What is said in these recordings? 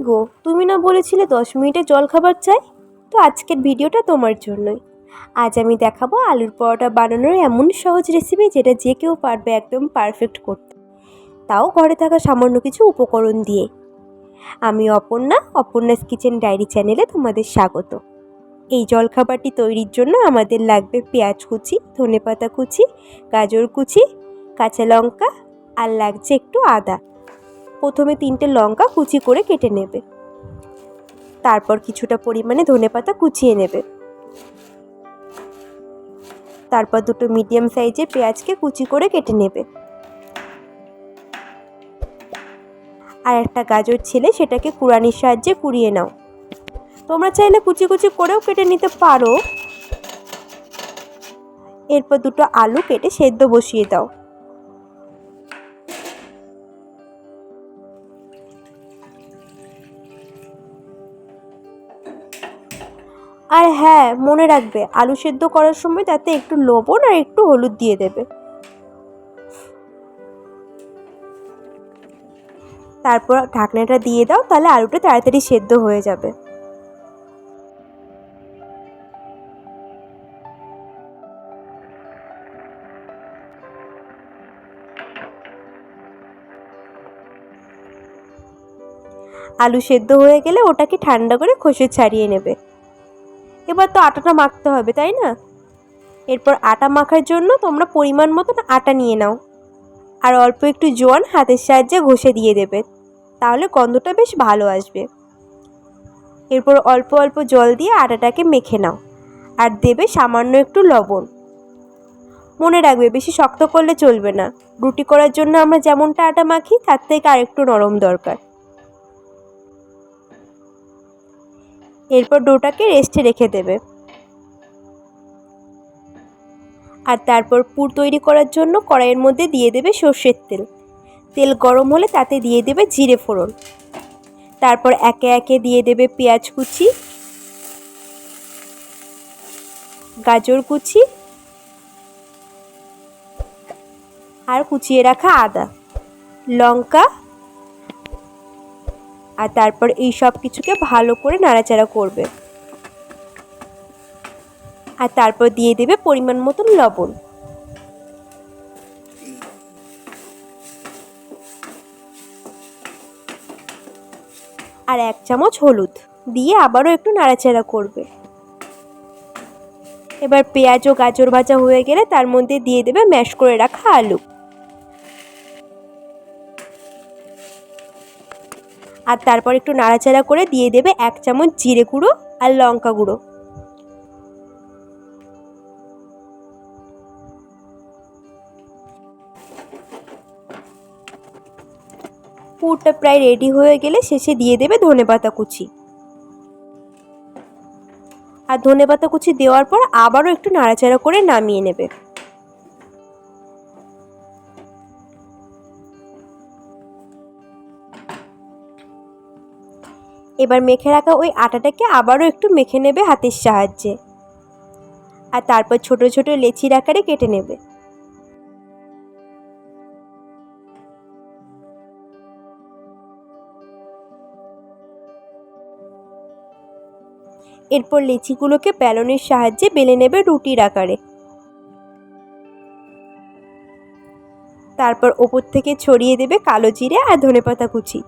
গো, তুমি না বলেছিলে 10 মিনিটে জলখাবার চাই? তো আজকের ভিডিওটা তোমার জন্যই। আজ আমি দেখাবো আলুর পরোটা বানানোর এমন সহজ রেসিপি যেটা যে কেউ পারবে একদম পারফেক্ট করতে, তাও ঘরে থাকা সামান্য কিছু উপকরণ দিয়ে। আমি অপর্ণাস কিচেন ডায়েরি চ্যানেলে তোমাদের স্বাগত। এই জলখাবারটি তৈরির জন্য আমাদের লাগবে পেঁয়াজ কুচি, ধনেপাতা কুচি, গাজর কুচি, কাঁচা লঙ্কা আর লাগছে একটু আদা। প্রথমে 3টে লঙ্কা কুচি করে কেটে নেবে, তারপর কিছুটা পরিমাণে ধনেপাতা কুচিয়ে নেবে, তারপর 2টো মিডিয়াম সাইজের পেঁয়াজকে কুচি করে কেটে নেবে, আর একটা গাজর ছিলে সেটাকে কুড়ানির সাহায্যে কুড়িয়ে নাও। তোমরা চাইলে কুচি কুচি করেও কেটে নিতে পারো। এরপর 2টো আলু কেটে সেদ্ধ বসিয়ে দাও। আর হ্যাঁ, মনে রাখবে আলু সেদ্ধ করার সময় তাতে একটু লবণ আর একটু হলুদ দিয়ে দেবে। তারপর ঢাকনাটা দিয়ে দাও, তাহলে আলুটা তাড়াতাড়ি সেদ্ধ হয়ে যাবে। আলু সেদ্ধ হয়ে গেলে ওটাকে ঠান্ডা করে খোসা ছাড়িয়ে নেবে। এবার তো আটাটা মাখতে হবে, তাই না? এরপর আটা মাখার জন্য তোমরা পরিমাণ মতন আটা নিয়ে নাও, আর অল্প একটু জোয়ান হাতের সাহায্যে ঘষে দিয়ে দেবে, তাহলে গন্ধটা বেশ ভালো আসবে। এরপর অল্প অল্প জল দিয়ে আটাটাকে মেখে নাও, আর দেবে সামান্য একটু লবণ। মনে রাখবে বেশি শক্ত করলে চলবে না, রুটি করার জন্য আমরা যেমনটা আটা মাখি তার থেকে আর একটু নরম দরকার। এরপর ডোটাকে রেস্টে রেখে দেবে, আর তারপর পুর তৈরি করার জন্য কড়াইয়ের মধ্যে দিয়ে দেবে সর্ষের তেল। তেল গরম হলে তাতে দিয়ে দেবে জিরে ফোড়ন, তারপর একে একে দিয়ে দেবে পেঁয়াজ কুচি, গাজর কুচি আর কুচিয়ে রাখা আদা, লঙ্কা, আর তারপর এই সব কিছুকে ভালো করে নাড়াচাড়া করবে, আর তারপর দিয়ে দেবে পরিমাণ মতন লবণ, আর 1 চামচ হলুদ দিয়ে আবারও একটু নাড়াচাড়া করবে। এবার পেঁয়াজ ও গাজর ভাজা হয়ে গেলে তার মধ্যে দিয়ে দেবে ম্যাশ করে রাখা আলু, আর তারপর একটু নাড়াচাড়া করে দিয়ে দেবে 1 চামচ জিরে গুঁড়ো আর লঙ্কা গুঁড়ো। পুরটা প্রায় রেডি হয়ে গেলে শেষে দিয়ে দেবে ধনেপাতা কুচি, আর ধনেপাতা কুচি দেওয়ার পর আবারও একটু নাড়াচাড়া করে নামিয়ে নেবে। এবার মেখে রাখা ওই আটাটাকে আবারও একটু মেখে নেবে হাতের সাহায্যে, আর তারপর ছোট ছোট লেচির আকারে কেটে নেবে। এরপর লেচিগুলোকে বেলনের সাহায্যে বেলে নেবে রুটির আকারে। তারপর ওপর থেকে ছড়িয়ে দেবে কালো জিরে আর ধনেপাতা কুচি,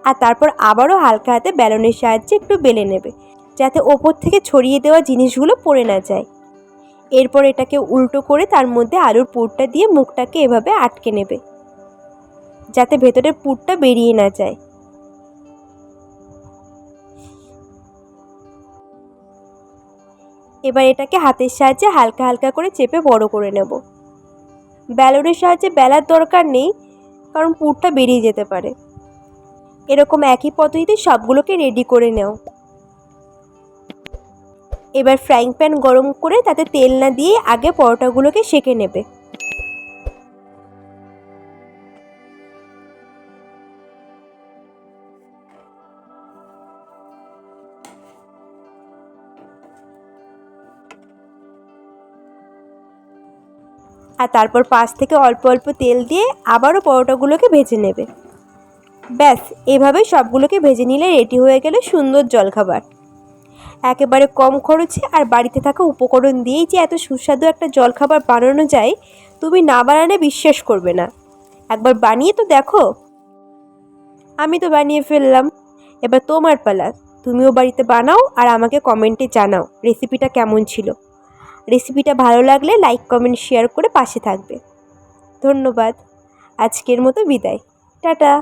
আর তারপর আবারও হালকা হাতে বেলনের সাহায্যে একটু বেলে নেবে, যাতে ওপর থেকে ছড়িয়ে দেওয়া জিনিসগুলো পড়ে না যায়। এরপর এটাকে উল্টো করে তার মধ্যে আলুর পুরটা দিয়ে মুখটাকে এভাবে আটকে নেবে, যাতে ভেতরের পুরটা বেরিয়ে না যায়। এবার এটাকে হাতের সাহায্যে হালকা হালকা করে চেপে বড় করে নেব। বেলনের সাহায্যে বেলার দরকার নেই, কারণ পুরটা বেরিয়ে যেতে পারে। এরকম একই পদ্ধতিতে সবগুলোকে রেডি করে নাও। এবার ফ্রাইং প্যান গরম করে তাতে তেল না দিয়ে আগে পরোটাগুলোকে সেঁকে নেবে। আর তারপর পাশ থেকে অল্প অল্প তেল দিয়ে আবারও পরোটাগুলোকে ভেজে নেবে। ব্যাস এভাবে সবগুলোকে ভেজে নিলে রেডি হয়ে গেলে সুন্দর জলখাবার। একেবারে কম খরচে আর বাড়িতে থাকা উপকরণ দিয়েই যে এত সুস্বাদু একটা জলখাবার বানানো যায়, তুমি না বানালে বিশ্বাস করবে না। একবার বানিয়ে তো দেখো। আমি তো বানিয়ে ফেললাম, এবার তোমার পালা। তুমিও বাড়িতে বানাও আর আমাকে কমেন্টে জানাও রেসিপিটা কেমন ছিল। রেসিপিটা ভালো লাগলে লাইক কমেন্ট শেয়ার করে পাশে থাকবে। ধন্যবাদ। আজকের মতো বিদায়। টাটা।